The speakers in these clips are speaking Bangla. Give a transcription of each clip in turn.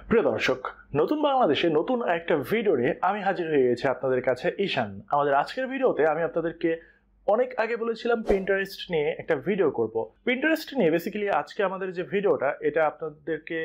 প্রিয় দর্শক, নতুন বাংলাদেশে নতুন একটা ভিডিও নিয়ে আমি হাজির হয়ে গেছি আপনাদের কাছে ঈশান। আমাদের আজকের ভিডিওতে আমি আপনাদেরকে অনেক আগে বলেছিলাম পিন্টারেস্ট নিয়ে একটা ভিডিও করব। পিন্টারেস্ট নিয়ে বেসিক্যালি আজকে আমাদের যে ভিডিওটা এটা আপনাদেরকে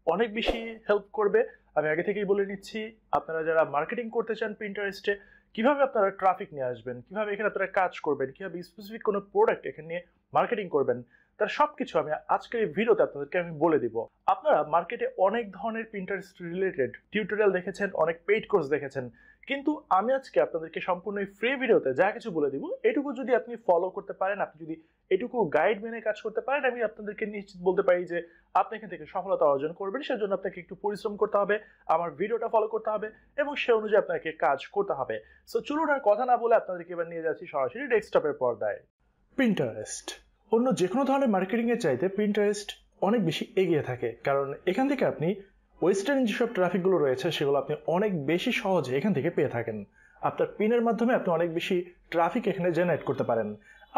অনেক বেশি হেল্প করবে। আমি আগে থেকেই বলে নিচ্ছি, আপনারা যারা মার্কেটিং করতে চান পিন্টারেস্টে, কিভাবে আপনারা ট্রাফিক নিয়ে আসবেন, কিভাবে এখানে আপনারা কাজ করবেন, কিভাবে স্পেসিফিক কোনো প্রোডাক্ট এখানে নিয়ে মার্কেটিং করবেন, তার সবকিছু আমি আজকের এই ভিডিওতে আপনাদেরকে আমি বলে দিব। আপনারা মার্কেটে অনেক ধরনের পিন্টারেস্ট রিলেটেড টিউটোরিয়াল দেখেছেন, অনেক পেইড কোর্স দেখেছেন, কিন্তু আমি আজকে আপনাদেরকে সম্পূর্ণ ফ্রি ভিডিওতে যা কিছু বলে দিব, এটুকু যদি আপনি ফলো করতে পারেন, আপনি যদি এটুকু গাইড মেনে কাজ করতে পারেন, আমি আপনাদেরকে নিশ্চিত বলতে পারি যে আপনি এখান থেকে সফলতা অর্জন করবেন। সেজন্য আপনাকে একটু পরিশ্রম করতে হবে, আমার ভিডিওটা ফলো করতে হবে এবং সে অনুযায়ী আপনাকে কাজ করতে হবে। সো চলুন আর কথা না বলে আপনাদেরকে এবার নিয়ে যাচ্ছি সরাসরি ডেস্কটপের পর্দায়। পিন্টারেস্ট অন্য যে কোনো ধরনের মার্কেটিং এর চাইতে পিন্টারেস্ট অনেক বেশি এগিয়ে থাকে, কারণ এখান থেকে আপনি ওয়েস্টার্ন যেসব ট্রাফিকগুলো রয়েছে সেগুলো আপনি অনেক বেশি সহজে এখান থেকে পেয়ে থাকেন। আপনার পিনের মাধ্যমে আপনি অনেক বেশি ট্রাফিক এখানে জেনারেট করতে পারেন।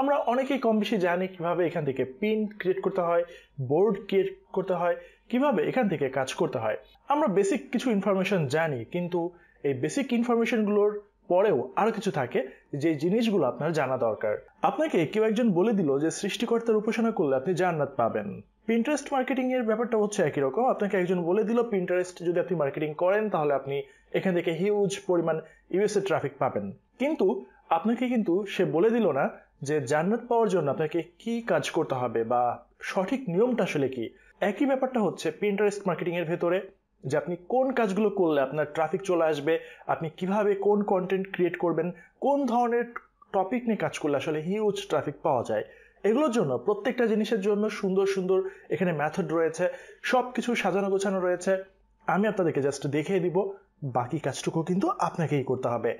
আমরা অনেকেই কম বেশি জানি কিভাবে এখান থেকে পিন ক্রিয়েট করতে হয়, বোর্ড ক্রিয়েট করতে হয়, কিভাবে এখান থেকে কাজ করতে হয়। আমরা বেসিক কিছু ইনফরমেশন জানি, কিন্তু এই বেসিক ইনফরমেশনগুলোর পরেও আরো কিছু থাকে যে জিনিসগুলো আপনার জানা দরকার। আপনাকে কেউ একজন বলে দিল যে সৃষ্টিকর্তার উপাসনা করলে আপনি জান্নাত পাবেন। পিন্টারেস্ট মার্কেটিং এর ব্যাপারটা হচ্ছে একই রকম। আপনাকে একজন বলে দিল পিন্টারেস্ট যদি আপনি মার্কেটিং করেন তাহলে আপনি এখান থেকে হিউজ পরিমাণ ইউএসএ ট্রাফিক পাবেন, কিন্তু আপনাকে কিন্তু সে বলে দিল না যে জান্নাত পাওয়ার জন্য আপনাকে কি কাজ করতে হবে বা সঠিক নিয়মটা আসলে কি। একই ব্যাপারটা হচ্ছে পিন্টারেস্ট মার্কেটিং এর ভেতরে, যে আপনি কোন কাজগুলো করলে আপনার ট্রাফিক চলে আসবে, আপনি কিভাবে কোন কন্টেন্ট ক্রিয়েট করবেন, কোন ধরনের টপিক নিয়ে কাজ করলে আসলে হিউজ ট্রাফিক পাওয়া যায়। এগুলোর জন্য প্রত্যেকটা জিনিসের জন্য সুন্দর সুন্দর এখানে মেথড রয়েছে, সবকিছু সাজানো গোছানো রয়েছে। আমি আপনাদেরকে জাস্ট দেখিয়ে দিব, বাকি কাজটুকু কিন্তু আপনাকেই করতে হবে।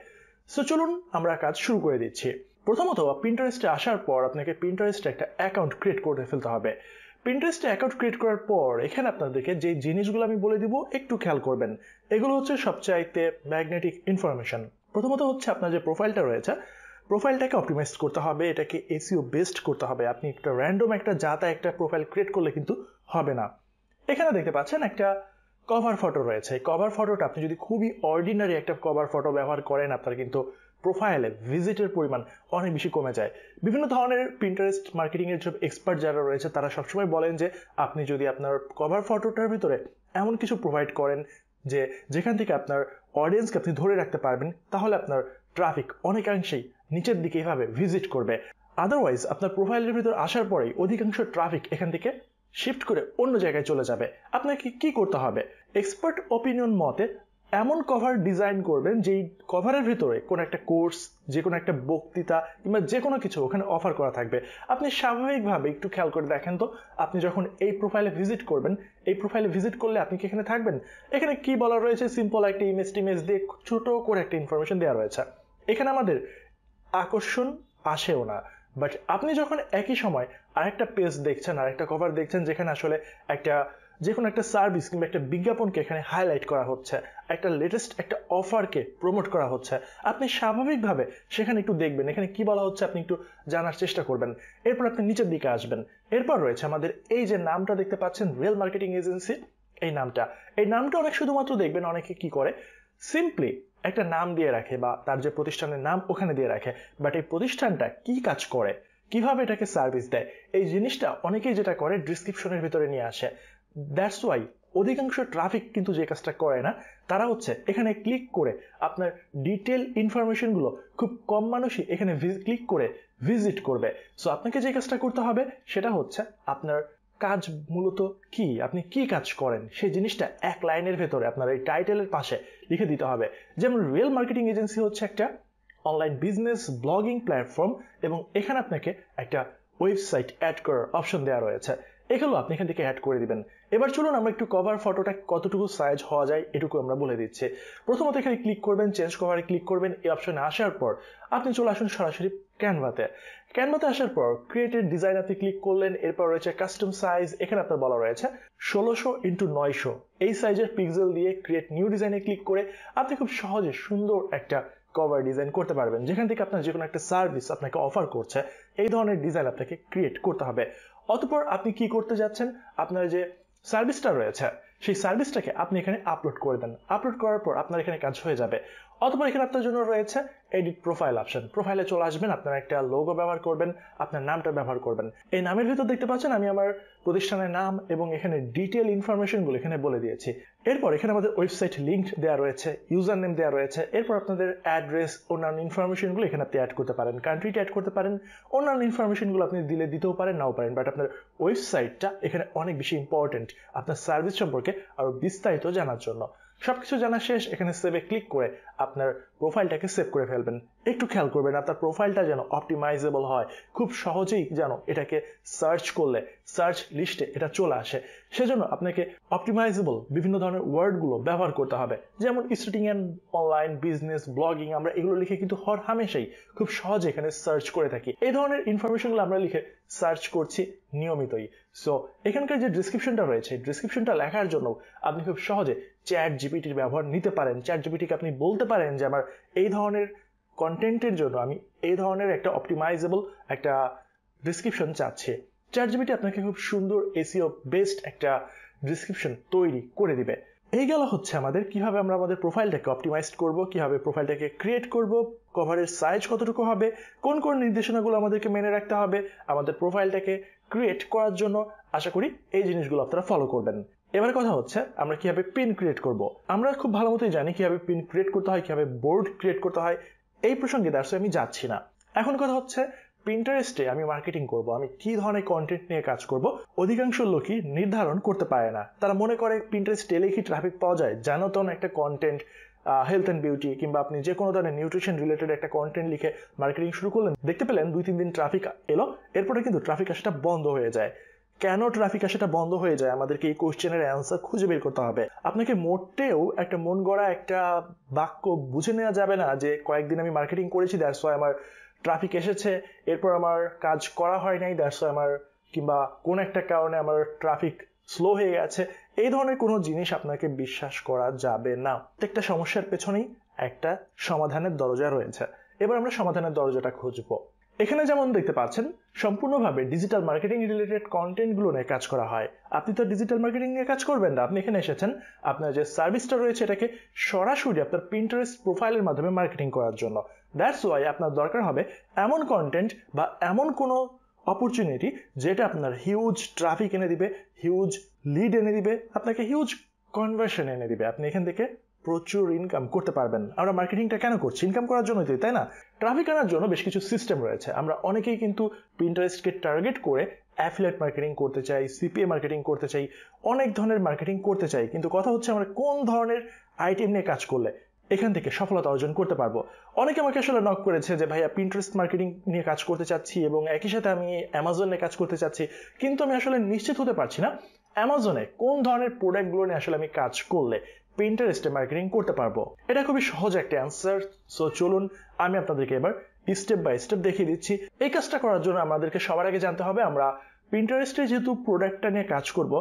সো চলুন আমরা কাজ শুরু করে দিচ্ছি। প্রথমত পিন্টারেস্টে আসার পর আপনাকে পিন্টারেস্টে একটা অ্যাকাউন্ট ক্রিয়েট করে ফেলতে হবে। পিন্টারেস্টে অ্যাকাউন্ট ক্রিয়েট করার পর এখানে আপনাদেরকে যে জিনিসগুলো আমি বলে দিব একটু খেয়াল করবেন। এগুলো হচ্ছে সবচাইতে ম্যাগনেটিক ইনফরমেশন। প্রথমত হচ্ছে আপনার যে প্রোফাইলটা রয়েছে, প্রোফাইলটাকে অপটিমাইজ করতে হবে, এটাকে এসইও বেসড করতে হবে। আপনি একটা র্যান্ডম একটা একটা প্রোফাইল ক্রিয়েট করলে কিন্তু হবে না। এখানে দেখতে পাচ্ছেন একটা কভার ফটো রয়েছে। কভার ফটোটা আপনি যদি খুবই অর্ডিনারি একটা কভার ফটো ব্যবহার করেন, আপনার কিন্তু প্রোফাইলে ভিজিটের পরিমাণ অনেক বেশি কমে যায়। বিভিন্ন ধরনের পিন্টারেস্ট মার্কেটিং এর সব এক্সপার্ট যারা রয়েছে তারা সবসময় বলেন যে আপনি যদি আপনার কভার ফটোটার ভিতরে এমন কিছু প্রোভাইড করেন যে যেখান থেকে আপনার অডিয়েন্সকে আপনি ধরে রাখতে পারবেন, তাহলে আপনার ট্রাফিক অনেকাংশেই নিচের দিকে এইভাবে ভিজিট করবে। আদারওয়াইজ আপনার প্রোফাইলের ভিতর আসার পরেই অধিকাংশ ট্রাফিক এখান থেকে শিফট করে অন্য জায়গায় চলে যাবে। আপনাকে কি করতে হবে, এক্সপার্ট অপিনিয়ন মতে এমন কভার ডিজাইন করবেন যেই কভারের ভিতরে কোনো একটা কোর্স, যে কোনো একটা বক্তৃতা কিংবা যে কোনো কিছু ওখানে অফার করা থাকবে। আপনি স্বাভাবিকভাবে একটু খেয়াল করে দেখেন তো, আপনি যখন এই প্রোফাইলে ভিজিট করবেন, এই প্রোফাইলে ভিজিট করলে আপনি কি এখানে থাকবেন? এখানে কি বলা রয়েছে, সিম্পল একটা ইমেজ দিয়ে ছোট করে একটা ইনফরমেশন দেওয়া রয়েছে। এখানে আমাদের আকর্ষণ আসেও না। বাট আপনি যখন একই সময় আরেকটা পেজ দেখছেন, আরেকটা কভার দেখছেন যেখানে আসলে যে কোনো একটা সার্ভিস কিংবা একটা বিজ্ঞাপনকে এখানে হাইলাইট করা হচ্ছে, একটা লেটেস্ট একটা অফারকে প্রমোট করা হচ্ছে, আপনি স্বাভাবিকভাবে সেখানে একটু দেখবেন এখানে কি বলা হচ্ছে, আপনি একটু জানার চেষ্টা করবেন। এরপর আপনি নিচের দিকে আসবেন। এরপর রয়েছে আমাদের এই যে নামটা দেখতে পাচ্ছেন, রিয়েল মার্কেটিং এজেন্সি। এই নামটা অনেক শুধুমাত্র দেখবেন অনেকে কি করে, সিম্পলি একটা নাম দিয়ে রাখে বা তার যে প্রতিষ্ঠানের নাম ওখানে দিয়ে রাখে, বাট এই প্রতিষ্ঠানটা কি কাজ করে, কিভাবে এটাকে সার্ভিস দেয়, এই জিনিসটা অনেকেই যেটা করে ডিসক্রিপশনের ভিতরে নিয়ে আসে। দ্যাটস ওয়াই অধিকাংশ ট্রাফিক কিন্তু যে কাজটা করে না, তারা হচ্ছে এখানে ক্লিক করে আপনার ডিটেল ইনফরমেশনগুলো খুব কম মানুষই এখানে ক্লিক করে ভিজিট করবে। সো আপনাকে যে কাজটা করতে হবে সেটা হচ্ছে আপনার কাজ মূলত কি, আপনি কি কাজ করেন সেই জিনিসটা এক লাইনের ভেতরে আপনার এই টাইটেলের পাশে লিখে দিতে হবে। যেমন রিয়েল মার্কেটিং এজেন্সি হচ্ছে একটা অনলাইন বিজনেস ব্লগিং প্ল্যাটফর্ম এবং এখানে আপনাকে একটা ওয়েবসাইট অ্যাড করার অপশন দেওয়া রয়েছে। এগুলো আপনি এখান থেকে অ্যাড করে দিবেন। এবার চলুন আমরা একটু কভার ফটোটা কতটুকু সাইজ হওয়া যায় এটুকু আমরা বলে দিচ্ছি। প্রথমত এখানে ক্লিক করবেন, চেঞ্জ কভারে ক্লিক করবেন। এই অপশনে আসার পর আপনি চলে আসুন সরাসরি ক্যানভাতে আসার পর ক্রিয়েটেড ডিজাইন আপনি ক্লিক করলেন। এরপর রয়েছে কাস্টম সাইজ। এখানে আপনার বলা রয়েছে 1600x900 এই সাইজের পিক্সেল দিয়ে ক্রিয়েট নিউ ডিজাইনে ক্লিক করে আপনি খুব সহজে সুন্দর একটা কভার ডিজাইন করতে পারবেন, যেখান থেকে আপনার যে কোনো একটা সার্ভিস আপনাকে অফার করছে এই ধরনের ডিজাইন আপনাকে ক্রিয়েট করতে হবে। অতঃপর আপনি কি করতে যাচ্ছেন, আপনার যে সার্ভিসটা রয়েছে সেই সার্ভিসটাকে আপনি এখানে আপলোড করে দেন। আপলোড করার পর আপনার এখানে কাজ হয়ে যাবে। অথবা এখানে আপনার জন্য রয়েছে এডিট প্রোফাইল অপশন। প্রোফাইলে চলে আসবেন, আপনারা একটা লোগো ব্যবহার করবেন, আপনার নামটা ব্যবহার করবেন। এই নামের ভিতর দেখতে পাচ্ছেন আমি আমার প্রতিষ্ঠানের নাম এবং এখানে ডিটেল ইনফরমেশনগুলো এখানে বলে দিয়েছি। এরপর এখানে আমাদের ওয়েবসাইট লিংক দেওয়া রয়েছে, ইউজার নেম দেওয়া রয়েছে। এরপর আপনাদের অ্যাড্রেস, অন্যান্য ইনফরমেশনগুলো এখানে আপনি অ্যাড করতে পারেন, কান্ট্রিটা অ্যাড করতে পারেন, অন্যান্য ইনফরমেশনগুলো আপনি দিতেও পারেন, নাও পারেন। বাট আপনার ওয়েবসাইটটা এখানে অনেক বেশি ইম্পর্টেন্ট আপনার সার্ভিস সম্পর্কে আরো বিস্তারিত জানার জন্য। সবকিছু জানা শেষ, এখানে সেভে ক্লিক করে আপনার প্রোফাইলটাকে সেভ করে ফেলবেন। একটু খেয়াল করবেন আপনার প্রোফাইলটা যেন অপটিমাইজেবল হয়, খুব সহজেই যেন এটাকে সার্চ করলে সার্চ লিস্টে এটা চলে আসে। সেজন্য আপনাকে অপটিমাইজেবল বিভিন্ন ধরনের ওয়ার্ডগুলো ব্যবহার করতে হবে। যেমন starting and online business, blogging, আমরা এগুলো লিখে কিন্তু হর হামেশাই খুব সহজে এখানে সার্চ করে থাকি। এই ধরনের ইনফরমেশনগুলো আমরা লিখে সার্চ করছি নিয়মিতই। সো এখানকার যে ডিসক্রিপশনটা রয়েছে, ডিসক্রিপশনটা লেখার জন্য আপনি খুব সহজে চ্যাট জিপিটির ব্যবহার নিতে পারেন। চ্যাট জিপিটিকে আপনি বলতে পারেন যে আমার এই ধরনের কন্টেন্টের জন্য আমি এই ধরনের একটা অপটিমাইজেবল একটা ডিসক্রিপশন চাচ্ছি। চ্যাট জিপিটি আপনাকে খুব সুন্দর এসইও বেসড একটা ডিসক্রিপশন তৈরি করে দিবে। এই গেল হচ্ছে আমাদের কিভাবে আমরা আমাদের প্রোফাইলটাকে অপটিমাইজ করব, কিভাবে প্রোফাইলটাকে ক্রিয়েট করব, কভারের সাইজ কতটুকু হবে, কোন কোন নির্দেশনাগুলো আমাদেরকে মেনে রাখতে হবে আমাদের প্রোফাইলটাকে ক্রিয়েট করার জন্য। আশা করি এই জিনিসগুলো আপনারা ফলো করবেন। এবার কথা হচ্ছে আমরা কিভাবে পিন ক্রিয়েট করব। আমরা খুব ভালো মতোই জানি কিভাবে পিন ক্রিয়েট করতে হয়, কিভাবে বোর্ড ক্রিয়েট করতে হয়। এই প্রসঙ্গে দ্যাটস আমি যাচ্ছি না। এখন কথা হচ্ছে পিন্টারেস্টে আমি মার্কেটিং করব, আমি কি ধরনের কন্টেন্ট নিয়ে কাজ করব, অধিকাংশ লোকই নির্ধারণ করতে পারে না। তারা মনে করে পিন্টারেস্ট এলে কি ট্রাফিক পাওয়া যায়, জানো তো একটা কন্টেন্ট হেলথ অ্যান্ড বিউটি কিংবা আপনি যে কোনো ধরনের নিউট্রিশন রিলেটেড একটা কন্টেন্ট লিখে মার্কেটিং শুরু করলেন, দেখতে পেলেন 2-3 দিন ট্রাফিক এলো, এরপরে কিন্তু ট্রাফিক আসাটা বন্ধ হয়ে যায়। কেন ট্রাফিক আসাটা বন্ধ হয়ে যায় আমাদেরকে এই কোশ্চেনের অ্যান্সার খুঁজে বের করতে হবে। আপনাকে মোটেও একটা মন গড়া একটা বাক্য বুঝে নেওয়া যাবে না যে কয়েকদিন আমি মার্কেটিং করেছি দ্যাটস ওয়াই আমার ট্রাফিক এসেছে, এরপর আমার কাজ করা হয় নাই দ্যাটস ওয়াই আমার, কিংবা কোন একটা কারণে আমার ট্রাফিক স্লো হয়ে গেছে। এই ধরনের কোনো জিনিস আপনাকে বিশ্বাস করা যাবে না। প্রত্যেকটা সমস্যার পেছনেই একটা সমাধানের দরজা রয়েছে। এবার আমরা সমাধানের দরজাটা খুঁজবো। এখানে যেমন দেখতে পাচ্ছেন সম্পূর্ণভাবে ডিজিটাল মার্কেটিং রিলেটেড কন্টেন্টগুলো নিয়ে কাজ করা হয়। আপনি তো ডিজিটাল মার্কেটিং নিয়ে কাজ করবেন না, আপনি এখানে এসেছেন আপনার যে সার্ভিসটা রয়েছে এটাকে সরাসরি আপনার পিন্টারেস্ট প্রোফাইলের মাধ্যমে মার্কেটিং করার জন্য। দ্যাটস ওয়াই আপনার দরকার হবে এমন কন্টেন্ট বা এমন কোনো অপরচুনিটি যেটা আপনার হিউজ ট্রাফিক এনে দিবে, হিউজ লিড এনে দিবে, আপনাকে হিউজ কনভার্সন এনে দিবে। আপনি এখান থেকে প্রচুর ইনকাম করতে পারবেন। আমরা মার্কেটিংটা কেন করছি? ইনকাম করার জন্যই তো, তাই না? ট্রাফিক আনার জন্য বেশ কিছু সিস্টেম রয়েছে। আমরা অনেকেই কিন্তু পিন্টারেস্টকে টার্গেট করে অ্যাফিলিয়েট মার্কেটিং করতে চাই, সিপিএ মার্কেটিং করতে চাই, অনেক ধরনের মার্কেটিং করতে চাই। কিন্তু কথা হচ্ছে আমরা কোন ধরনের আইটেম নিয়ে কাজ করলে এখান থেকে সফলতা অর্জন করতে পারবো। অনেকে আমাকে আসলে নক করেছে যে ভাইয়া পিন্টারেস্ট মার্কেটিং নিয়ে কাজ করতে চাচ্ছি এবং একই সাথে আমি অ্যামাজন নিয়ে কাজ করতে চাচ্ছি, কিন্তু আমি আসলে নিশ্চিত হতে পারছি না অ্যামাজনে কোন ধরনের প্রোডাক্টগুলো নিয়ে আসলে আমি কাজ করলে পিন্টারেস্টে মার্কেটিং করতে পারবো। এটা খুবই সহজ একটা অ্যান্সার। সো চলুন আমি আপনাদেরকে এবার স্টেপ বাই স্টেপ দেখিয়ে দিচ্ছি। এই কাজটা করার জন্য আমাদেরকে সবার আগে জানতে হবে আমরা পিন্টারেস্টে যেহেতু প্রোডাক্টটা নিয়ে কাজ করব,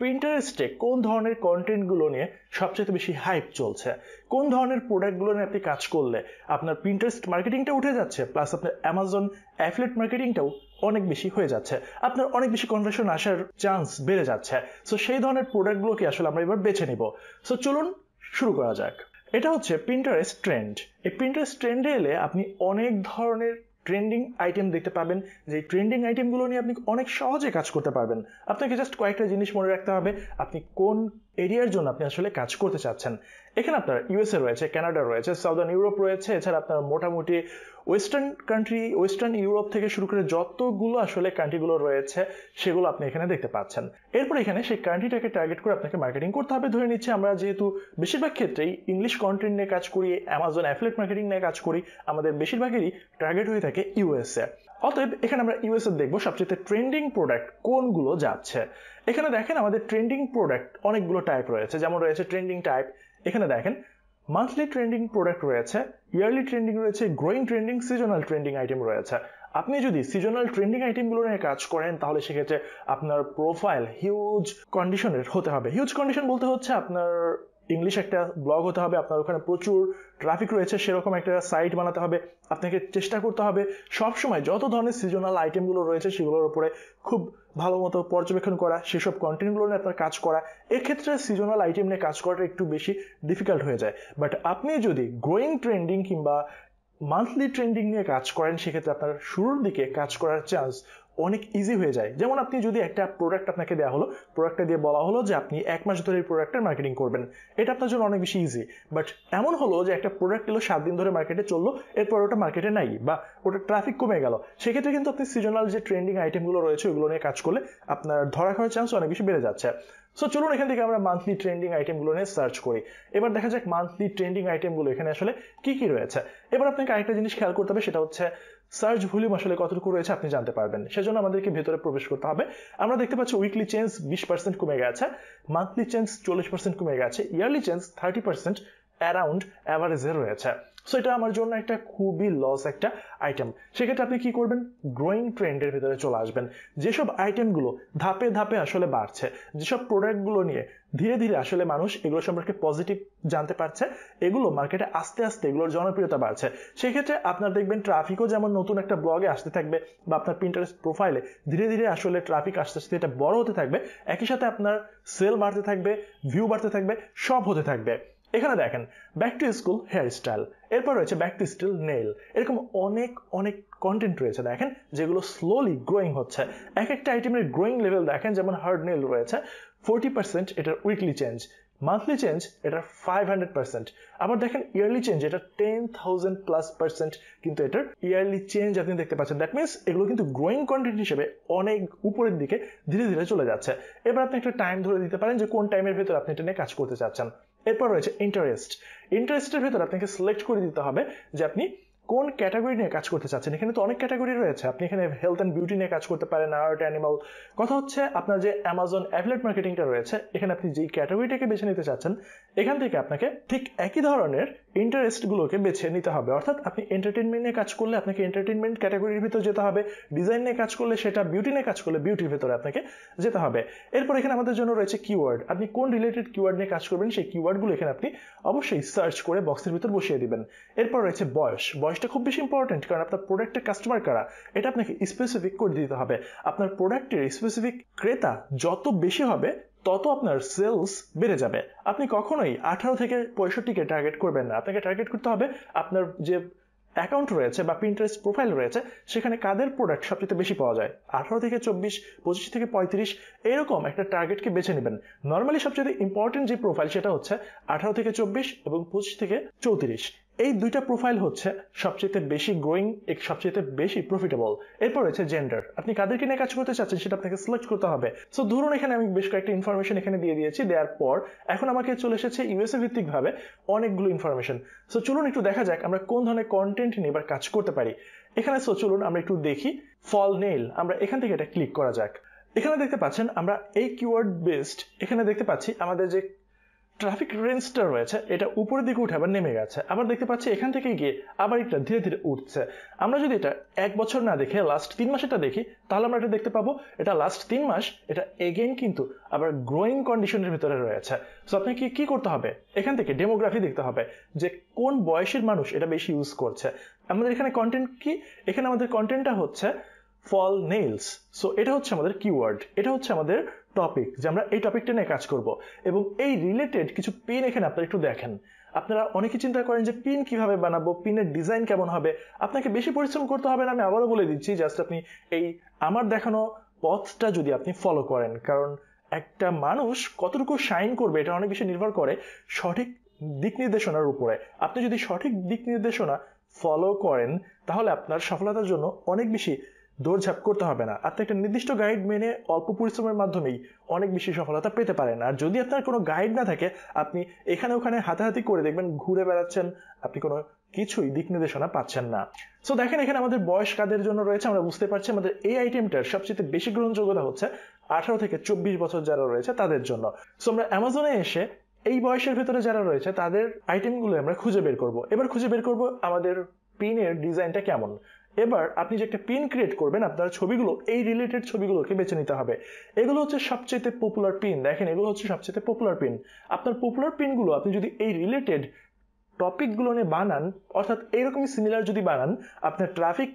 পিন্টারেস্টে কোন ধরনের কন্টেন্টগুলো নিয়ে সবচেয়ে বেশি হাইপ চলছে, কোন ধরনের প্রোডাক্টগুলো নিয়ে আপনি কাজ করলে আপনার পিন্টারেস্ট মার্কেটিংটা উঠে যাচ্ছে, প্লাস আপনার অ্যামাজন অ্যাফিলিয়েট মার্কেটিংটাও অনেক বেশি হয়ে যাচ্ছে, আপনার অনেক বেশি কনভার্সন আসার চান্স বেড়ে যাচ্ছে। সো সেই ধরনের প্রোডাক্টগুলোকে আসলে আমরা এবার বেছে নিব। সো চলুন শুরু করা যাক। এটা হচ্ছে পিন্টারেস্ট ট্রেন্ড। এই পিন্টারেস্ট ট্রেন্ডে এলে আপনি অনেক ধরনের ট্রেন্ডিং আইটেম দেখতে পাবেন, যে ট্রেন্ডিং আইটেমগুলো নিয়ে আপনি অনেক সহজে কাজ করতে পারবেন। আপনাকে জাস্ট কয়েকটা জিনিস মনে রাখতে হবে, আপনি কোন এরিয়ার জন্য আপনি আসলে কাজ করতে চাচ্ছেন। এখানে আপনার ইউএসএ রয়েছে, কানাডা রয়েছে, সাউদার্ন ইউরোপ রয়েছে, এছাড়া আপনার মোটামুটি ওয়েস্টার্ন কান্ট্রি, ওয়েস্টার্ন ইউরোপ থেকে শুরু করে যতগুলো আসলে কান্ট্রিগুলো রয়েছে সেগুলো আপনি এখানে দেখতে পাচ্ছেন। এরপর এখানে সেই কান্ট্রিটাকে টার্গেট করে আপনাকে মার্কেটিং করতে হবে। ধরে নিচ্ছে আমরা যেহেতু বেশিরভাগ ক্ষেত্রেই ইংলিশ কন্টেন্ট নিয়ে কাজ করি, অ্যামাজন অ্যাফিলিয়েট মার্কেটিং নিয়ে কাজ করি, আমাদের বেশিরভাগেরই টার্গেট হয়ে থাকে ইউএসএ। অতএব এখানে আমরা ইউএসএ দেখবো সবচেয়ে ট্রেন্ডিং প্রোডাক্ট কোনগুলো যাচ্ছে। এখানে দেখেন আমাদের ট্রেন্ডিং প্রোডাক্ট অনেকগুলো টাইপ রয়েছে, যেমন রয়েছে ট্রেন্ডিং টাইপ, এখানে দেখেন মান্থলি ট্রেন্ডিং প্রোডাক্ট রয়েছে, ইয়ারলি ট্রেন্ডিং রয়েছে, growing trending, seasonal trending item রয়েছে। আপনি যদি সিজনাল ট্রেন্ডিং আইটেমগুলো নিয়ে কাজ করেন তাহলে সেক্ষেত্রে আপনার প্রোফাইল হিউজ কন্ডিশনের হতে হবে। হিউজ কন্ডিশন বলতে হচ্ছে আপনার ইংলিশ একটা ব্লগ হতে হবে, আপনার ওখানে প্রচুর ট্রাফিক রয়েছে সেরকম একটা সাইট বানাতে হবে। আপনাকে চেষ্টা করতে হবে সবসময় যত ধরনের সিজনাল আইটেমগুলো রয়েছে সেগুলোর উপরে খুব ভালো মতো পর্যবেক্ষণ করা, সেসব কন্টেন্টগুলো নিয়ে আপনার কাজ করা, এক্ষেত্রে সিজনাল আইটেম নিয়ে কাজ করাটা একটু বেশি ডিফিকাল্ট হয়ে যায়। বাট আপনি যদি গ্রোয়িং ট্রেন্ডিং কিংবা মান্থলি ট্রেন্ডিং নিয়ে কাজ করেন, সেক্ষেত্রে আপনার শুরুর দিকে কাজ করার চান্স অনেক ইজি হয়ে যায়। যেমন আপনি যদি একটা প্রোডাক্ট আপনাকে দেওয়া হলো, প্রোডাক্টটা দিয়ে বলা হলো যে আপনি 1 মাস ধরে এই প্রোডাক্টের মার্কেটিং করবেন, এটা আপনার জন্য অনেক বেশি ইজি। বাট এমন হলো যে একটা প্রোডাক্ট এলো 7 দিন ধরে মার্কেটে চললো, এরপর ওটা মার্কেটে নাই বা ওটা ট্রাফিক কমে গেল, সেক্ষেত্রে কিন্তু আপনি সিজনাল যে ট্রেন্ডিং আইটেমগুলো রয়েছে ওগুলো নিয়ে কাজ করলে আপনার ধরা খাওয়ার চান্স অনেক বেশি বেড়ে যাচ্ছে। সো চলুন এখান থেকে আমরা মান্থলি ট্রেন্ডিং আইটেমগুলো নিয়ে সার্চ করি। এবার দেখা যাক মান্থলি ট্রেন্ডিং আইটেমগুলো এখানে আসলে কি কি রয়েছে। এবার আপনাকে আরেকটা জিনিস খেয়াল করতে হবে, সেটা হচ্ছে সার্চ ভলিউম আসলে কতটুকু রয়েছে আপনি জানতে পারবেন। সেজন্য আমাদেরকে ভেতরে প্রবেশ করতে হবে। আমরা দেখতে পাচ্ছি উইকলি চেঞ্জ 20% কমে গেছে, মান্থলি চেঞ্জ 40% কমে গেছে, ইয়ারলি চেঞ্জ 30% অ্যারাউন্ড অ্যাভারেজে রয়েছে। সো এটা আমার জন্য একটা খুবই লস একটা আইটেম। সেক্ষেত্রে আপনি কি করবেন, গ্রোয়িং ট্রেন্ডের ভিতরে চলে আসবেন। যেসব আইটেমগুলো ধাপে ধাপে আসলে বাড়ছে, যেসব প্রোডাক্টগুলো নিয়ে ধীরে ধীরে আসলে মানুষ এগুলো সম্পর্কে পজিটিভ জানতে পারছে, এগুলো মার্কেটে আস্তে আস্তে এগুলোর জনপ্রিয়তা বাড়ছে, সেক্ষেত্রে আপনার দেখবেন ট্রাফিকও যেমন নতুন একটা ব্লগে আসতে থাকবে বা আপনার পিন্টারেস্ট প্রোফাইলে ধীরে ধীরে আসলে ট্রাফিক আস্তে আস্তে এটা বড় হতে থাকবে, একই সাথে আপনার সেল বাড়তে থাকবে, ভিউ বাড়তে থাকবে, সব হতে থাকবে। এখানে দেখেন back to school hairstyle, এরপর রয়েছে ব্যাক টু স্টিল নেইল, এরকম অনেক অনেক কন্টেন্ট রয়েছে দেখেন যেগুলো স্লোলি গ্রোয়িং হচ্ছে। এক একটা আইটেমের গ্রোয়িং লেভেল দেখেন, যেমন হার্ড নেইল রয়েছে 40% এটার উইকলি চেঞ্জ, মান্থলি চেঞ্জ এটার 500%, আবার দেখেন ইয়ারলি চেঞ্জ এটা 10,000+% কিন্তু এটার ইয়ারলি চেঞ্জ আপনি দেখতে পাচ্ছেন। দ্যাট মিনস এগুলো কিন্তু গ্রোয়িং কন্টেন্ট হিসেবে অনেক উপরের দিকে ধীরে ধীরে চলে যাচ্ছে। এবার আপনি একটা টাইম ধরে দিতে পারেন যে কোন টাইমের ভেতর আপনি এটা নিয়ে কাজ করতে চাচ্ছেন। এরপর রয়েছে ইন্টারেস্টের ভেতর আপনাকে সিলেক্ট করে দিতে হবে যে আপনি কোন ক্যাটাগরি নিয়ে কাজ করতে চাচ্ছেন। এখানে তো অনেক ক্যাটাগরি রয়েছে, আপনি এখানে হেলথ অ্যান্ড বিউটি নিয়ে কাজ করতে পারেন, আর্ট, অ্যানিমাল। কথা হচ্ছে আপনার যে অ্যামাজন অ্যাফিলিয়েট মার্কেটিংটা রয়েছে, এখানে আপনি যেই ক্যাটাগরিটাকে বেছে নিতে চাচ্ছেন, এখান থেকে আপনাকে ঠিক একই ধরনের ইন্টারেস্টগুলোকে বেছে নিতে হবে। অর্থাৎ আপনি এন্টারটেনমেন্ট নিয়ে কাজ করলে আপনাকে এন্টারটেনমেন্ট ক্যাটাগরির ভিতর যেতে হবে, ডিজাইন নিয়ে কাজ করলে সেটা, বিউটি নিয়ে কাজ করলে বিউটির ভিতরে আপনাকে যেতে হবে। এরপর এখানে আমাদের জন্য রয়েছে কিওয়ার্ড, আপনি কোন রিলেটেড কিওয়ার্ড নিয়ে কাজ করবেন সেই কিওয়ার্ডগুলো এখানে আপনি অবশ্যই সার্চ করে বক্সের ভিতর বসিয়ে দিবেন। এরপর রয়েছে বয়সটা খুব বেশি ইম্পর্টেন্ট, কারণ আপনার প্রোডাক্টের কাস্টমার কারা এটা আপনাকে স্পেসিফিক করে দিতে হবে। আপনার প্রোডাক্টের স্পেসিফিক ক্রেতা যত বেশি হবে তত আপনার সেলস বেড়ে যাবে। আপনি কখনোই 18 থেকে 65কে টার্গেট করবেন না, আপনাকে টার্গেট করতে হবে আপনার যে অ্যাকাউন্ট রয়েছে বা পিন্টারেস্ট প্রোফাইল রয়েছে সেখানে কাদের প্রোডাক্ট সবচেয়ে বেশি পাওয়া যায়। 18 থেকে 24, 25 থেকে 35 এরকম একটা টার্গেটকে বেছে নেবেন। নর্মালি সবচেয়ে ইম্পর্টেন্ট যে প্রোফাইল সেটা হচ্ছে 18 থেকে 24 এবং 25 থেকে 34। এই দুইটা প্রোফাইল হচ্ছে সবচেয়ে বেশি গ্রোয়িং, সবচেয়ে বেশি প্রফিটেবল। এরপর রয়েছে জেন্ডার, আপনি কাদেরকে নিয়ে কাজ করতে চাচ্ছেন সেটা আপনাকে সিলেক্ট করতে হবে। সো ধরুন এখানে আমি বেশ কয়েকটা ইনফরমেশন এখানে দিয়ে দিয়েছি, দেওয়ার পর এখন আমাকে চলে এসেছে ইউএসএ ভিত্তিক ভাবে অনেকগুলো ইনফরমেশন। সো চলুন একটু দেখা যাক আমরা কোন ধরনের কন্টেন্ট নিয়ে এবার কাজ করতে পারি এখানে। সো চলুন আমরা একটু দেখি ফল নেইল, আমরা এখান থেকে এটা ক্লিক করা যাক। এখানে দেখতে পাচ্ছেন আমরা এই কিওয়ার্ড বেসড এখানে দেখতে পাচ্ছি আমাদের যে ট্রাফিক রেঞ্জটা রয়েছে এটা উপরের দিকে উঠে আবার নেমে গেছে, আবার দেখতে পাচ্ছি এখান থেকে গিয়ে আবার এটা ধীরে ধীরে উঠছে। আমরা যদি এটা 1 বছর না দেখে লাস্ট 3 মাসেটা দেখি তাহলে আমরা এটা দেখতে পাবো এটা লাস্ট 3 মাস এটা এগেইন কিন্তু আবার গ্রোয়িং কন্ডিশনের ভিতরে রয়েছে। সো আপনাকে কি করতে হবে, এখান থেকে ডেমোগ্রাফি দেখতে হবে যে কোন বয়সের মানুষ এটা বেশি ইউজ করছে। আমাদের এখানে কন্টেন্ট কি, এখানে আমাদের কন্টেন্টটা হচ্ছে ফল নেইলস। সো এটা হচ্ছে আমাদের কিওয়ার্ড, এটা হচ্ছে আমাদের টপিক যে আমরা এই টপিকটা নিয়ে কাজ করব, এবং এই রিলেটেড কিছু পিন এখানে আপনারা একটু দেখেন। আপনারা অনেকে চিন্তা করেন যে পিন কিভাবে বানাবো, পিনের ডিজাইন কেমন হবে। আপনাকে বেশি পরিশ্রম করতে হবে না, আমি আবারও বলে দিচ্ছি, জাস্ট আপনি এই আমার দেখানো পথটা যদি আপনি ফলো করেন, কারণ একটা মানুষ কতটুকু শাইন করবে এটা অনেক বেশি নির্ভর করে সঠিক দিক নির্দেশনার উপরে। আপনি যদি সঠিক দিক নির্দেশনা ফলো করেন তাহলে আপনার সফলতার জন্য অনেক বেশি দৌড়ঝাঁপ করতে হবে না। আপনি একটা নির্দিষ্ট গাইড মেনে অল্প পরিশ্রমের মাধ্যমেই অনেক বেশি সফলতা পেতে পারেন। আর যদি আপনার কোনো গাইড না থাকে, আপনি এখানে ওখানে হাতাহাতি করে দেখবেন ঘুরে বেড়াচ্ছেন, আপনি কোনো কিছুই দিক নির্দেশনা পাচ্ছেন না। সো দেখেন এখানে আমাদের বয়স কাদের জন্য রয়েছে, আমরা বুঝতে পারছি আমাদের এই আইটেমটার সবচেয়ে বেশি গ্রহণযোগ্যতা হচ্ছে 18 থেকে 24 বছর যারা রয়েছে তাদের জন্য। সো আমরা অ্যামাজনে এসে এই বয়সের ভেতরে যারা রয়েছে তাদের আইটেমগুলো আমরা খুঁজে বের করব। এবার খুঁজে বের করব আমাদের পিনের ডিজাইনটা কেমন। এবার আপনি যে একটা পিন ক্রিয়েট করবেন আপনার ছবিগুলো এই রিলেটেড ছবিগুলোকে বেছে নিতে হবে। এগুলো হচ্ছে সবচেয়ে পপুলার পিন, দেখেন এগুলো হচ্ছে সবচেয়ে পপুলার পিন। আপনার পপুলার পিনগুলো আপনি যদি এই রিলেটেড টপিকগুলো নিয়ে বানান, অর্থাৎ এইরকমই সিমিলার যদি বানান, আপনার ট্রাফিক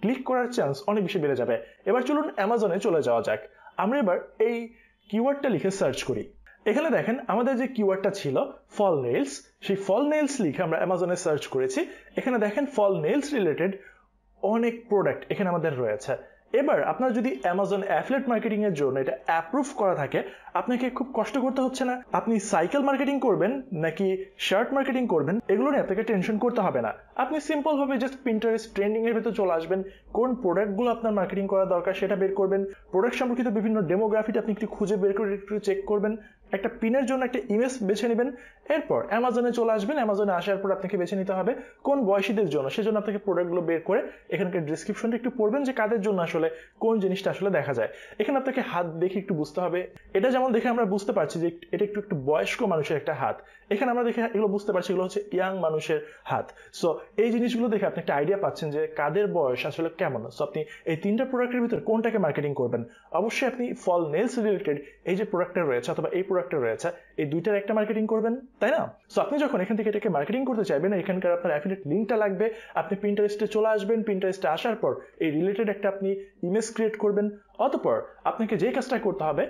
ক্লিক করার চান্স অনেক বেশি বেড়ে যাবে। এবার চলুন অ্যামাজনে চলে যাওয়া যাক। আমরা এবার এই কিওয়ার্ডটা লিখে সার্চ করি। এখানে দেখেন আমাদের যে কিওয়ার্ডটা ছিল ফল নেইলস, সেই ফল নেইলস লিখে আমরা অ্যামাজনে সার্চ করেছি। এখানে দেখেন ফল নেইলস রিলেটেড অনেক প্রোডাক্ট এখানে আমাদের রয়েছে। এবার আপনার যদি অ্যামাজন অ্যাফিলিয়েট মার্কেটিং এর জন্য এটা অ্যাপ্রুভ করা থাকে, আপনাকে খুব কষ্ট করতে হচ্ছে না। আপনি সাইকেল মার্কেটিং করবেন নাকি শার্ট মার্কেটিং করবেন এগুলো নিয়ে আপনাকে টেনশন করতে হবে না। আপনি সিম্পল ভাবে জাস্ট পিন্টারেস্ট ট্রেন্ডিং এর ভিতর চলে আসবেন, কোন প্রোডাক্টগুলো আপনার মার্কেটিং করা দরকার সেটা বের করবেন, প্রোডাক্ট সম্পর্কিত বিভিন্ন ডেমোগ্রাফিটা আপনি একটু খুঁজে বের করে একটু চেক করবেন, একটা পিনের জন্য একটা ইমেজ বেছে নেবেন, এরপর অ্যামাজনে চলে আসবেন। অ্যামাজনে আসার পর আপনাকে বেছে নিতে হবে কোন বয়সীদের জন্য, সেজন্য আপনাকে প্রোডাক্টগুলো বের করে এখানকার ডেসক্রিপশনটা একটু পড়বেন যে কাদের জন্য আসলে কোন জিনিসটা আসলে দেখা যায়। এখানে আপনাকে হাত দেখে একটু বুঝতে হবে, এটা যেমন দেখে আমরা বুঝতে পারছি যে এটা একটু বয়স্ক মানুষের একটা হাত, এখানে আমরা দেখে এগুলো বুঝতে পারছি এগুলো হচ্ছে ইয়াং মানুষের হাত। সো এই জিনিসগুলো দেখে আপনি একটা আইডিয়া পাচ্ছেন যে কাদের বয়স আসলে কেমন। সো আপনি এই তিনটা প্রোডাক্টের ভিতরে কোনটাকে মার্কেটিং করবেন। অবশ্যই আপনি ফল নেলস রিলেটেড এই যে প্রোডাক্টটা রয়েছে অথবা এই প্রোডাক্টটা রয়েছে এই দুইটার একটা মার্কেটিং করবেন, তাই না? সো আপনি যখন এখান থেকে এটাকে মার্কেটিং করতে চাইবেন, এখানকার আপনার অ্যাফিলিয়েট লিঙ্কটা লাগবে, আপনি পিন্টারেস্টে চলে আসবেন। পিন্টারেস্টে আসার পর এই রিলেটেড একটা আপনি ইমেজ ক্রিয়েট করবেন, অতঃপর আপনাকে যে কাজটা করতে হবে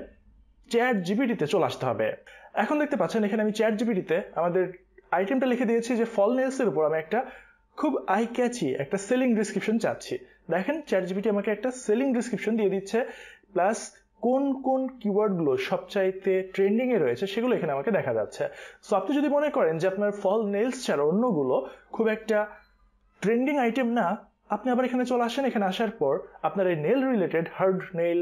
চ্যাট জিপিটিতে চলে আসতে হবে। এখন দেখতে পাচ্ছেন এখানে আমি চ্যাট জিপিটিতে আমাদের আইটেমটা লিখে দিয়েছি যে ফল নেলসের উপর আমি একটা খুব আই ক্যাচি একটা সেলিং ডিসক্রিপশন চাচ্ছি। দেখেন চ্যাট জিপিটি আমাকে একটা সেলিং ডিসক্রিপশন দিয়ে দিচ্ছে, প্লাস কোন কোন কিওয়ার্ডগুলো সবচাইতে ট্রেন্ডিং এ রয়েছে সেগুলো এখানে আমাকে দেখা যাচ্ছে। সো আপনি যদি মনে করেন যে আপনার ফল নেলস ছাড়া অন্যগুলো খুব একটা ট্রেন্ডিং আইটেম না, আপনি আবার এখানে চলে আসেন। এখানে আসার পর আপনার এই নেল রিলেটেড হার্ড নেল,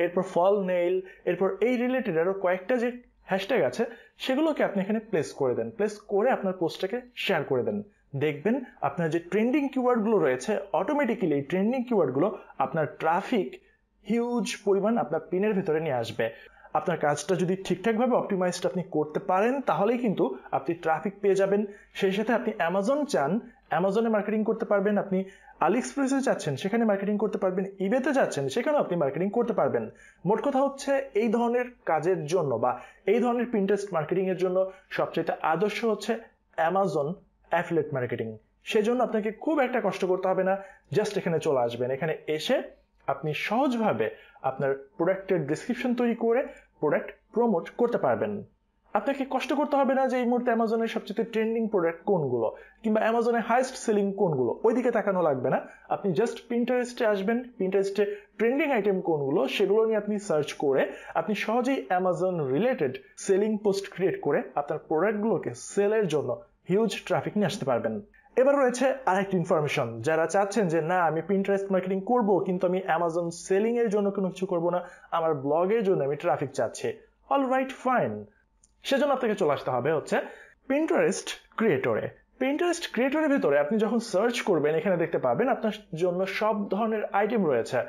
এরপর ফল নেল, এরপর এই রিলেটেড আরো কয়েকটা যে হ্যাশট্যাগ আছে সেগুলোকে আপনি এখানে প্লেস করে দেন। প্লেস করে আপনার পোস্টটাকে শেয়ার করে দেন। দেখবেন আপনার যে ট্রেন্ডিং কিওয়ার্ডগুলো রয়েছে অটোমেটিক্যালি এই ট্রেন্ডিং কিওয়ার্ডগুলো আপনার ট্রাফিক হিউজ পরিমাণ আপনার পিনের ভিতরে নিয়ে আসবে। আপনার কাজটা যদি ঠিকঠাকভাবে অপটিমাইজড আপনি করতে পারেন তাহলেই কিন্তু আপনি ট্রাফিক পেয়ে যাবেন। সেই সাথে আপনি অ্যামাজন চান, অ্যামাজনে মার্কেটিং করতে পারবেন। আপনি আলি এক্সপ্রেসে যাচ্ছেন, সেখানে মার্কেটিং করতে পারবেন। ইবেতে যাচ্ছেন, সেখানেও আপনি মার্কেটিং করতে পারবেন। মোট কথা হচ্ছে এই ধরনের কাজের জন্য বা এই ধরনের পিন্টারেস্ট মার্কেটিং এর জন্য সবচেয়ে আদর্শ হচ্ছে অ্যামাজন অ্যাফিলিয়েট মার্কেটিং। সেজন্য আপনাকে খুব একটা কষ্ট করতে হবে না, জাস্ট এখানে চলে আসবেন। এখানে এসে আপনি সহজভাবে আপনার প্রোডাক্টের ডেসক্রিপশন তৈরি করে প্রোডাক্ট প্রমোট করতে পারবেন। আপনাকে কষ্ট করতে হবে না যে এই মুহূর্তে অ্যামাজনের সবচেয়ে ট্রেন্ডিং প্রোডাক্ট কোনগুলো কিংবা অ্যামাজনের হাইয়েস্ট সেলিং কোনগুলো, ওইদিকে তাকানো লাগবে না। আপনি জাস্ট পিন্টারেস্টে আসবেন, পিন্টারেস্টে ট্রেন্ডিং আইটেম কোনগুলো সেগুলো নিয়ে আপনি সার্চ করে আপনি সহজেই Amazon related selling post create করে আপনার প্রোডাক্টগুলোকে সেলের জন্য হিউজ ট্রাফিক নিয়ে আসতে পারবেন। এবার রয়েছে আরেকটি ইনফরমেশন, যারা চাচ্ছেন যে না আমি পিন্টারেস্ট মার্কেটিং করব কিন্তু আমি অ্যামাজন সেলিং এর জন্য কোনো কিছু করব না, আমার ব্লগের জন্য আমি ট্রাফিক চাচ্ছি। Alright, fine. সেজন্য আপনাকে চলে আসতে হবে হচ্ছে পিন্টারেস্ট ক্রিয়েটরে। পিন্টারেস্ট ক্রিয়েটরের ভিতরে আপনি যখন সার্চ করবেন এখানে দেখতে পাবেন আপনার জন্য সব ধরনের আইটেম রয়েছে।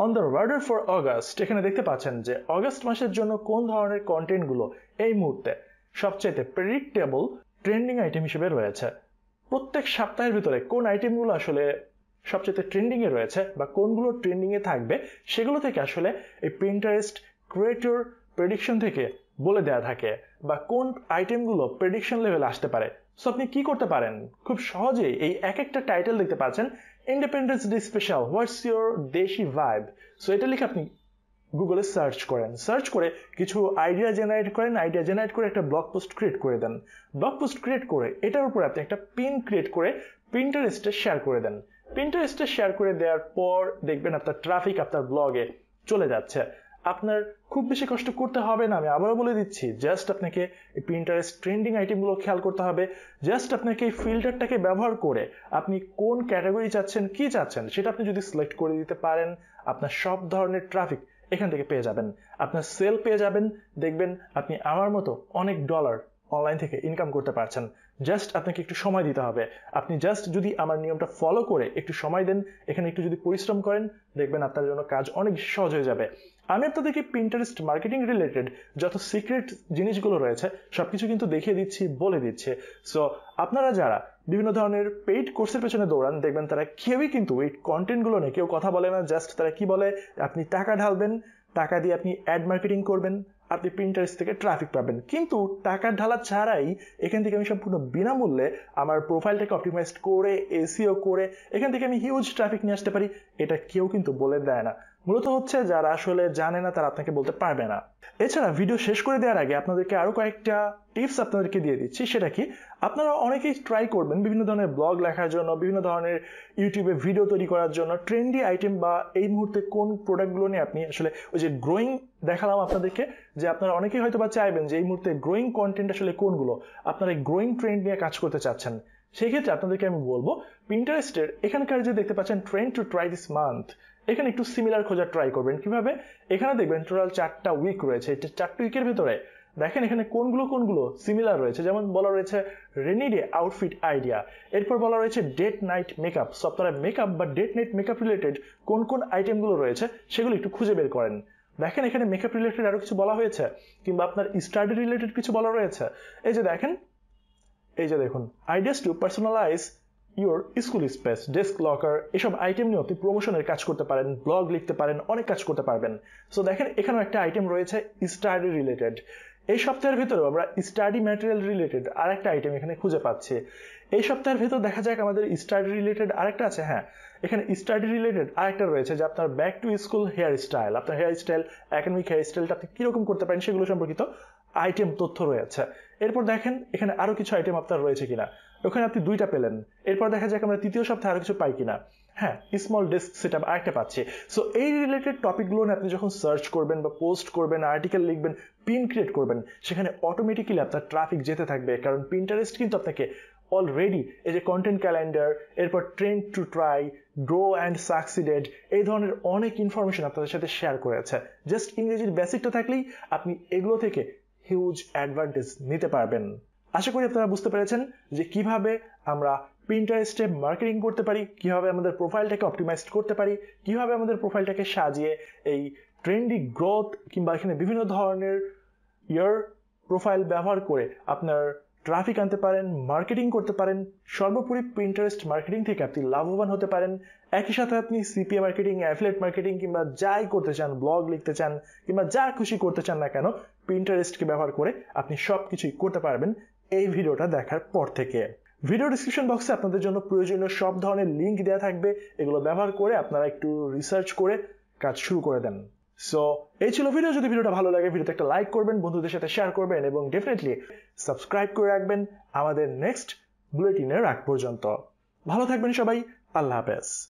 On the radar for August এখানে দেখতে পাচ্ছেন যে অগাস্ট মাসের জন্য কোন ধরনের কন্টেন্টগুলো এই মুহূর্তে সবচেয়ে প্রেডিক্টেবল ট্রেন্ডিং আইটেম হিসেবে রয়েছে। প্রত্যেক সপ্তাহের ভিতরে কোন আইটেমগুলো আসলে সবচেয়ে ট্রেন্ডিং এ রয়েছে বা কোনগুলো ট্রেন্ডিং এ থাকবে সেগুলো থেকে আসলে এই পিন্টারেস্ট ক্রিয়েটর প্রেডিকশন থেকে বলে দেওয়া থাকে বা কোন আইটেমগুলো প্রেডিকশন লেভেল আসতে পারে। সো আপনি কি করতে পারেন, খুব সহজেই এই এক একটা টাইটেল দেখতে পাচ্ছেন, independence day special, what's your দেশি ভাইব। সো এটা লিখে আপনি গুগলে সার্চ করেন, সার্চ করে কিছু আইডিয়া জেনারেট করেন, আইডিয়া জেনারেট করে একটা ব্লগ পোস্ট ক্রিয়েট করে দেন। ব্লগ পোস্ট ক্রিয়েট করে এটার উপরে আপনি একটা পিন ক্রিয়েট করে পিন্টারেস্টে শেয়ার করে দেন। পিন্টারেস্টে শেয়ার করে দেওয়ার পর দেখবেন আপনার ট্রাফিক আপনার ব্লগে চলে যাচ্ছে। আপনার খুব বেশি কষ্ট করতে হবে না, আমি আবারও বলে দিচ্ছি। জাস্ট আপনাকে এই পিন্টারেস্ট ট্রেন্ডিং আইটেমগুলো খেয়াল করতে হবে। জাস্ট আপনাকে এই ফিল্টারটাকে ব্যবহার করে আপনি কোন ক্যাটাগরি চাচ্ছেন, কি চাচ্ছেন সেটা আপনি যদি সিলেক্ট করে দিতে পারেন, আপনার সব ধরনের ট্রাফিক এখান থেকে পেয়ে যাবেন, আপনার সেল পেয়ে যাবেন। দেখবেন আপনি আমার মতো অনেক ডলার অনলাইন থেকে ইনকাম করতে পারছেন। জাস্ট আপনাকে একটু সময় দিতে হবে। আপনি জাস্ট যদি আমার নিয়মটা ফলো করে একটু সময় দেন, এখানে একটু যদি পরিশ্রম করেন, দেখবেন আপনার জন্য কাজ অনেক সহজ হয়ে যাবে। আমি আপনাদেরকে পিন্টারেস্ট মার্কেটিং রিলেটেড যত সিক্রেট জিনিসগুলো রয়েছে সবকিছু কিন্তু দেখিয়ে দিচ্ছি, বলে দিচ্ছে। সো আপনারা যারা বিভিন্ন ধরনের পেইড কোর্সের পেছনে দৌড়ান, দেখবেন তারা কেউই কিন্তু এই কন্টেন্টগুলো নিয়ে কেউ কথা বলে না। জাস্ট তারা কি বলে, আপনি টাকা ঢালবেন, টাকা দিয়ে আপনি অ্যাড মার্কেটিং করবেন, আপনি পিন্টারেস্ট থেকে ট্রাফিক পাবেন। কিন্তু টাকা ঢালা ছাড়াই এখান থেকে আমি সম্পূর্ণ বিনামূল্যে আমার প্রোফাইলটাকে অপটিমাইজড করে এসইও করে এখান থেকে আমি হিউজ ট্রাফিক নিয়ে আসতে পারি, এটা কেউ কিন্তু বলে দেয় না। মূলত হচ্ছে যারা আসলে জানে না তারা আপনাকে বলতে পারবে না। এছাড়া ভিডিও শেষ করে দেওয়ার আগে আপনাদেরকে আরো কয়েকটা টিপস আপনাদেরকে দিয়ে দিচ্ছি। সেটা কি, আপনারা অনেকেই ট্রাই করবেন বিভিন্ন ধরনের ব্লগ লেখার জন্য, বিভিন্ন ধরনের ইউটিউবে ভিডিও তৈরি করার জন্য ট্রেন্ডি আইটেম বা এই মুহূর্তে কোন প্রোডাক্টগুলো নিয়ে আপনি আসলে ওই যে গ্রোয়িং দেখালাম আপনাদেরকে, যে আপনারা অনেকেই হয়তো বা চাইবেন যে এই মুহূর্তে গ্রোয়িং কন্টেন্ট আসলে কোনগুলো, আপনারা এই গ্রোয়িং ট্রেন্ড নিয়ে কাজ করতে চাচ্ছেন। সেই ক্ষেত্রে আপনাদেরকে আমি বলবো পিন্টারেস্টের এখানকার যে দেখতে পাচ্ছেন trend to try this month, এখানে একটু সিমিলার খোঁজার ট্রাই করবেন। কিভাবে? এখানে দেখবেন টোটাল 4টা উইক রয়েছে। এই 4টা উইকের ভিতরে দেখেন এখানে কোনগুলো সিমিলার রয়েছে। যেমন বলা রয়েছে রেনি ডে আউটফিট আইডিয়া, এরপর বলা রয়েছে ডেট নাইট মেকআপ। সো আপনারা মেকআপ বা ডেট নাইট মেকআপ রিলেটেড কোন কোন আইটেমগুলো রয়েছে সেগুলো একটু খুঁজে বের করেন। দেখেন এখানে মেকআপ রিলেটেড আরো কিছু বলা হয়েছে, কিংবা আপনার স্টাডি রিলেটেড কিছু বলা রয়েছে। এই যে দেখেন, এই যে দেখুন, ideas two personalize your school space, desk locker, এসব আইটেম নিয়ে আপনি প্রমোশনের কাজ করতে পারেন, ব্লগ লিখতে পারেন, অনেক কাজ করতে পারবেন। সো দেখেন এখানেও একটা আইটেম রয়েছে স্টাডি রিলেটেড। এই সপ্তাহের ভিতরেও আমরা স্টাডি ম্যাটেরিয়াল রিলেটেড আরেকটা আইটেম এখানে খুঁজে পাচ্ছি। এই সপ্তাহের ভিতর দেখা যাক আমাদের স্টাডি রিলেটেড আরেকটা আছে। হ্যাঁ, এখানে স্টাডি রিলেটেড আরেকটা রয়েছে যে আপনার back to school hairstyle, আপনার হেয়ার স্টাইল, একাডেমিক হেয়ার স্টাইলটা আপনি কিরকম করতে পারেন সেগুলো সম্পর্কিত আইটেম তথ্য রয়েছে। এরপর দেখেন এখানে আরো কিছু আইটেম আপনার রয়েছে কিনা। ওখানে আপনি 2টা পেলেন। এরপর দেখা যাক আমরা তৃতীয় সপ্তাহে আরো কিছু পাই কিনা। হ্যাঁ, স্মল ডেস্ক সেটআপ আরেকটা পাচ্ছি। সো এই রিলেটেড টপিকগুলো নিয়ে আপনি যখন সার্চ করবেন বা পোস্ট করবেন, আর্টিকেল লিখবেন, পিন ক্রিয়েট করবেন, সেখানে অটোমেটিক্যালি আপনার ট্রাফিক যেতে থাকবে। কারণ পিন্টারেস্ট কিন্তু আপনাকে অলরেডি এই যে কন্টেন্ট ক্যালেন্ডার, এরপর trend to try, grow and succeeded, এই ধরনের অনেক ইনফরমেশন আপনাদের সাথে শেয়ার করেছে। জাস্ট ইংরেজির বেসিকটা থাকলেই আপনি এগুলো থেকে হিউজ অ্যাডভান্টেজ নিতে পারবেন। আশা করি আপনারা বুঝতে পেরেছেন যে কিভাবে আমরা পিন্টারেস্টে মার্কেটিং করতে পারি, কিভাবে আমাদের প্রোফাইলটাকে অপটিমাইজ করতে পারি, কিভাবে আমাদের প্রোফাইলটাকে সাজিয়ে এই ট্রেন্ডি গ্রোথ কিংবা এখানে বিভিন্ন ধরনের প্রোফাইল ব্যবহার করে আপনার ট্রাফিক আনতে পারেন, মার্কেটিং করতে পারেন। সর্বোপরি পিন্টারেস্ট মার্কেটিং থেকে আপনি লাভবান হতে পারেন। একই সাথে আপনি সিপিএ মার্কেটিং, অ্যাফিলিয়েট মার্কেটিং কিংবা যাই করতে চান, ব্লগ লিখতে চান কিংবা যা খুশি করতে চান না কেন, পিন্টারেস্টকে ব্যবহার করে আপনি সবকিছুই করতে পারবেন এই ভিডিওটা দেখার পর থেকে। ভিডিও ডিসক্রিপশন বক্সে আপনাদের জন্য প্রয়োজনীয় সব ধরনের লিঙ্ক দেওয়া থাকবে। এগুলো ব্যবহার করে আপনারা একটু রিসার্চ করে কাজ শুরু করে দেন। সো এই ছিল ভিডিও। যদি ভিডিওটা ভালো লাগে ভিডিওতে একটা লাইক করবেন, বন্ধুদের সাথে শেয়ার করবেন এবং ডেফিনেটলি সাবস্ক্রাইব করে রাখবেন আমাদের নেক্সট বুলেটিনের আগ পর্যন্ত। ভালো থাকবেন সবাই। আল্লাহ হাফেজ।